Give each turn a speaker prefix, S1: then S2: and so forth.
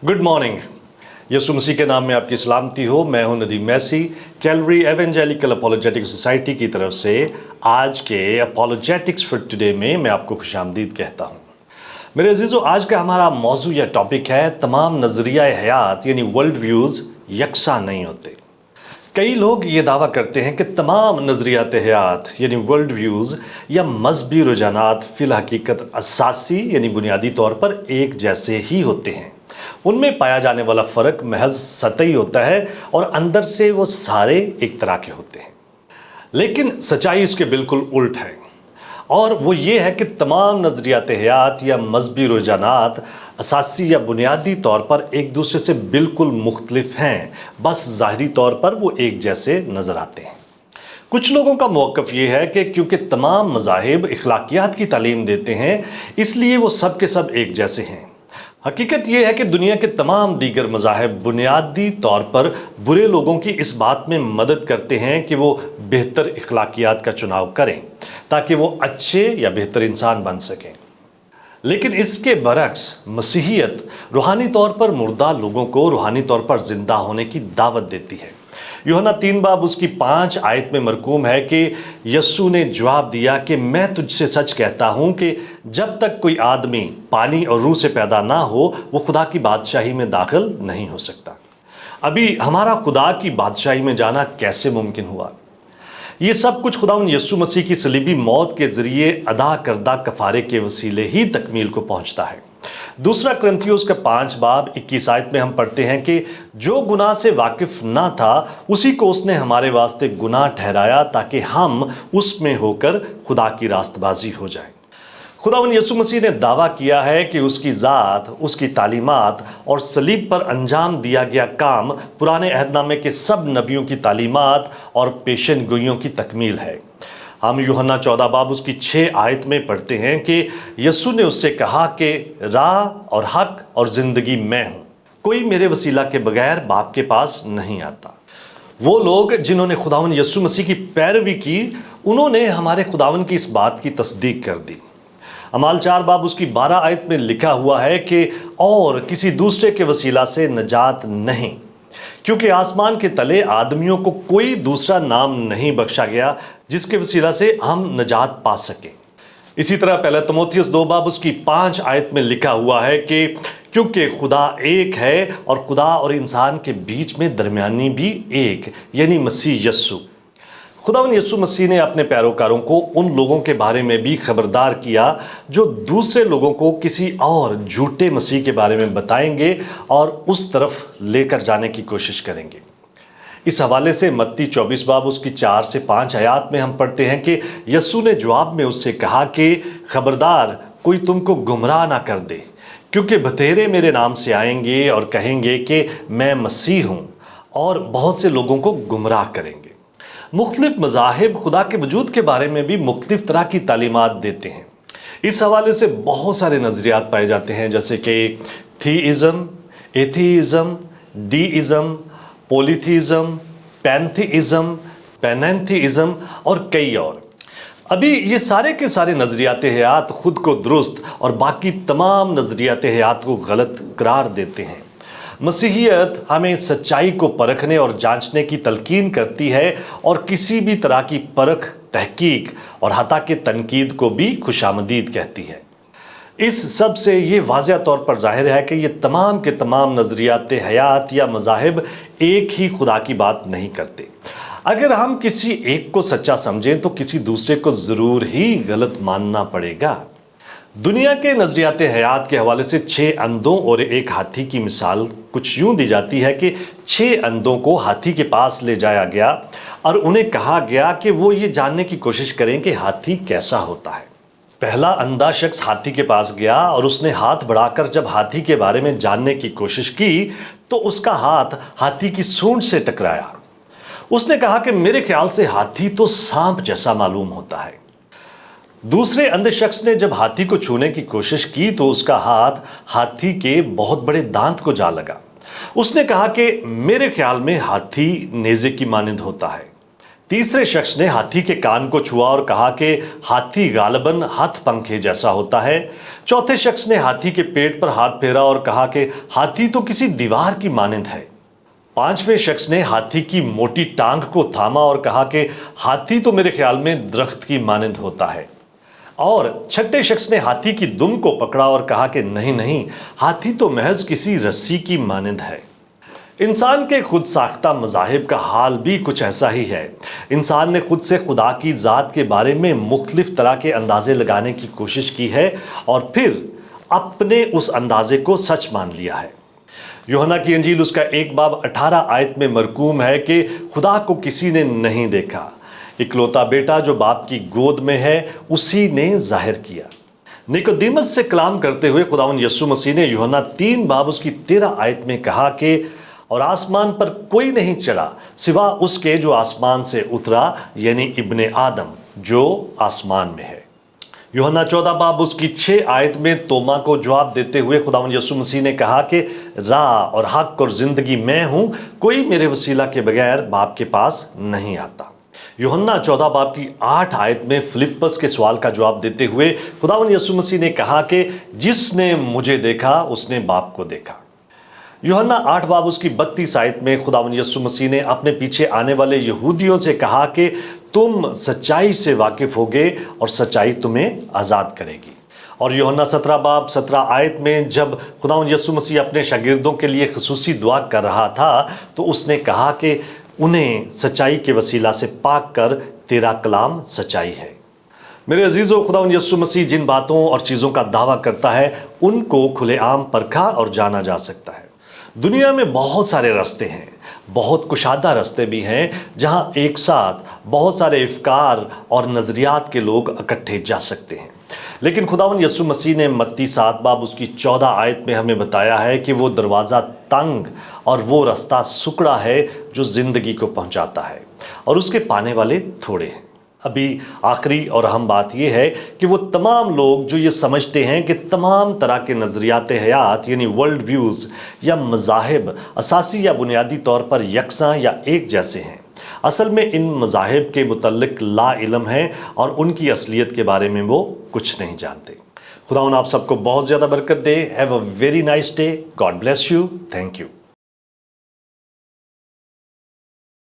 S1: Good morning. यीशु मसीह के नाम में आपकी सलामती हो। मैं हूं Nadeem Massey, Calvary evangelical apologetics society की तरफ से आज के अपोलोजेटिक्स फॉर टुडे में मैं आपको खुशामदीद कहता हूं। मेरे अजीजों, आज का हमारा मौजू या टॉपिक है तमाम नज़रिया हयात यानी वर्ल्ड व्यूज़ यकसा नहीं होते। कई लोग ये दावा करते हैं कि तमाम नज़रियात हयात यानी वर्ल्ड व्यूज़ या मजहबी रुझानात फिल हकीकत असासी यानी बुनियादी तौर पर एक जैसे ही होते हैं। उनमें पाया जाने वाला फ़र्क महज सतही होता है और अंदर से वो सारे एक तरह के होते हैं। लेकिन सच्चाई इसके बिल्कुल उल्ट है, और वो ये है कि तमाम नज़रियात हयात या मजहबी रुझानात असासी या बुनियादी तौर पर एक दूसरे से बिल्कुल मुख्तलिफ हैं, बस ज़ाहरी तौर पर वो एक जैसे नज़र आते हैं। कुछ लोगों का मौक़िफ़ ये है कि क्योंकि तमाम मज़ाहिब इखलाकियात की तालीम देते हैं, इसलिए वो सब के सब एक जैसे हैं। हकीकत यह है कि दुनिया के तमाम दीगर मज़ाहिब बुनियादी तौर पर बुरे लोगों की इस बात में मदद करते हैं कि वो बेहतर इखलाकियात का चुनाव करें ताकि वो अच्छे या बेहतर इंसान बन सकें। लेकिन इसके बरक्स मसीहियत रूहानी तौर पर मुर्दा लोगों को रूहानी तौर पर ज़िंदा होने की दावत देती है। यूहन्ना 3 बाब उसकी 5 आयत में मरकूम है कि यस्सु ने जवाब दिया कि मैं तुझसे सच कहता हूँ कि जब तक कोई आदमी पानी और रूह से पैदा ना हो वो खुदा की बादशाही में दाखिल नहीं हो सकता। अभी हमारा खुदा की बादशाही में जाना कैसे मुमकिन हुआ? ये सब कुछ खुदावंद यस्सु मसीह की सलीबी मौत के ज़रिए अदा करदा कफ़ारे के वसीले ही तकमील को पहुँचता है। दूसरा कुरिन्थियों का 5 बाब 21 आयत में हम पढ़ते हैं कि जो गुनाह से वाकिफ ना था उसी को उसने हमारे वास्ते गुनाह ठहराया ताकि हम उसमें होकर खुदा की रास्तबाजी हो जाएं। खुदावंद यीशु मसीह ने दावा किया है कि उसकी ज़ात, उसकी तालीमात और सलीब पर अंजाम दिया गया काम पुराने अहदनामे के सब नबियों की तालीमात और पेशन गोइयों की तकमील है। हम यूहन्ना 14 बाब उसकी 6 आयत में पढ़ते हैं कि यस्सु ने उससे कहा कि राह और हक और ज़िंदगी मैं हूँ, कोई मेरे वसीला के बगैर बाप के पास नहीं आता। वो लोग जिन्होंने खुदावंद यस्सु मसीह की पैरवी की, उन्होंने हमारे खुदावंद की इस बात की तस्दीक कर दी। अमाल 4 बाब उसकी 12 आयत में लिखा हुआ है कि और किसी दूसरे के वसीला से नजात नहीं, क्योंकि आसमान के तले आदमियों को कोई दूसरा नाम नहीं बख्शा गया जिसके वसीला से हम नजात पा सकें। इसी तरह पहला तीमुथियुस 2 बाब उसकी 5 आयत में लिखा हुआ है कि क्योंकि खुदा एक है और खुदा और इंसान के बीच में दरमियानी भी एक यानी मसीह यस्सु। खुदावंद यीशु मसीह ने अपने पैरोकारों को उन लोगों के बारे में भी खबरदार किया जो दूसरे लोगों को किसी और झूठे मसीह के बारे में बताएंगे और उस तरफ लेकर जाने की कोशिश करेंगे। इस हवाले से मत्ती 24 बाब उसकी 4 से 5 आयत में हम पढ़ते हैं कि यस्सु ने जवाब में उससे कहा कि खबरदार कोई तुमको गुमराह ना कर दे, क्योंकि बतेरे मेरे नाम से आएंगे और कहेंगे कि मैं मसीह हूँ और बहुत से लोगों को गुमराह करेंगे। मुख्तलिफ मज़ाहिब खुदा के वजूद के बारे में भी मुख्तलिफ तरह की तालीमात देते हैं। इस हवाले से बहुत सारे नज़रियात पाए जाते हैं, जैसे कि थीइज़म, एथीइज़म, डीइज़म, पोलीथीइज़म, पैंथीइज़म, पेनेंथीइज़म और कई और। अभी ये सारे के सारे नज़रियात हयात खुद को दुरुस्त और बाकी तमाम नज़रियात हयात को गलत करार देते हैं। मसीहियत हमें सच्चाई को परखने और जांचने की तलकीन करती है और किसी भी तरह की परख, तहकीक और हता के तनकीद को भी खुशामदीद कहती है। इस सब से ये वाज़ह तौर पर ज़ाहिर है कि ये तमाम के तमाम नज़रियात हयात या मज़ाहिब एक ही खुदा की बात नहीं करते। अगर हम किसी एक को सच्चा समझें तो किसी दूसरे को ज़रूर ही गलत मानना पड़ेगा। दुनिया के नज़रियात हयात के हवाले से 6 अंधों और एक हाथी की मिसाल कुछ यूँ दी जाती है कि 6 अंधों को हाथी के पास ले जाया गया और उन्हें कहा गया कि वो ये जानने की कोशिश करें कि हाथी कैसा होता है। पहला अंधा शख्स हाथी के पास गया और उसने हाथ बढ़ाकर जब हाथी के बारे में जानने की कोशिश की तो उसका हाथ हाथी की सूंड से टकराया। उसने कहा कि मेरे ख्याल से हाथी तो सांप जैसा मालूम होता है। दूसरे अंधे शख्स ने जब हाथी को छूने की कोशिश की तो उसका हाथ हाथी के बहुत बड़े दांत को जा लगा। उसने कहा कि मेरे ख्याल में हाथी नेज़े की मानंद होता है। तीसरे शख्स ने हाथी के कान को छुआ और कहा कि हाथी गालिबन हाथ पंखे जैसा होता है। चौथे शख्स ने हाथी के पेट पर हाथ फेरा और कहा कि हाथी तो किसी दीवार की मानंद है। पांचवें शख्स ने हाथी की मोटी टांग को थामा और कहा कि हाथी तो मेरे ख्याल में दरख्त की मानंद होता है। और छठे शख्स ने हाथी की दुम को पकड़ा और कहा कि नहीं नहीं, हाथी तो महज किसी रस्सी की मानंद है। इंसान के खुद साख्ता मज़ाहिब का हाल भी कुछ ऐसा ही है। इंसान ने खुद से खुदा की ज़ात के बारे में मुख्तलिफ तरह के अंदाज़े लगाने की कोशिश की है और फिर अपने उस अंदाज़े को सच मान लिया है। यूहन्ना की इंजील उसका 1 बाब 18 आयत में मरकूम है कि खुदा को किसी ने नहीं देखा, इकलौता बेटा जो बाप की गोद में है उसी ने जाहिर किया। निकोदेमस से कलाम करते हुए खुदावंद यीशु मसीह ने यूहन्ना 3 बाब उसकी 13 आयत में कहा कि और आसमान पर कोई नहीं चढ़ा सिवा उसके जो आसमान से उतरा, यानी इब्ने आदम जो आसमान में है। यूहन्ना 14 बाब उसकी 6 आयत में तोमा को जवाब देते हुए खुदावंद यीशु मसीह ने कहा कि राह और हक और जिंदगी मैं हूं, कोई मेरे वसीला के बगैर बाप के पास नहीं आता। यूहन्ना 14 बाब की 8 आयत में फिलिप्पस के सवाल का जवाब देते हुए खुदावंद यीशु मसीह ने कहा कि जिसने मुझे देखा उसने बाप को देखा। यूहन्ना 8 बाब उसकी 32 आयत में खुदावंद यीशु मसीह ने अपने पीछे आने वाले यहूदियों से कहा कि तुम सच्चाई से वाकिफ होगे और सच्चाई तुम्हें आज़ाद करेगी। और यूहन्ना 17 बाब 17 आयत में जब खुदावंद यीशु मसीह अपने शागिर्दों के लिए खुसूसी दुआ कर रहा था तो उसने कहा कि उन्हें सच्चाई के वसीला से पाक कर तेरा कलाम सच्चाई है। मेरे अजीज़ों, खुदावंद यीशु मसीह जिन बातों और चीज़ों का दावा करता है उनको खुलेआम परखा और जाना जा सकता है। दुनिया में बहुत सारे रास्ते हैं, बहुत कुशादा रास्ते भी हैं जहां एक साथ बहुत सारे इफ्कार और नज़रियात के लोग इकट्ठे जा सकते हैं। लेकिन खुदावंद यीशु मसीह ने मत्ती 7 बाब उसकी 14 आयत में हमें बताया है कि वो दरवाज़ा तंग और वो रास्ता सुकड़ा है जो ज़िंदगी को पहुंचाता है और उसके पाने वाले थोड़े हैं। अभी आखिरी और अहम बात यह है कि वो तमाम लोग जो ये समझते हैं कि तमाम तरह के नज़रियात हयात यानी वर्ल्ड व्यूज़ या मज़ाहिब असासी या बुनियादी तौर पर यकसां या एक जैसे हैं, असल में इन मज़ाहिब के मुतल्लिक ला इल्म हैं और उनकी असलियत के बारे में वो कुछ नहीं जानते। खुदावंद आप सबको बहुत ज़्यादा बरकत दे। Have a very nice day. God bless you. Thank you.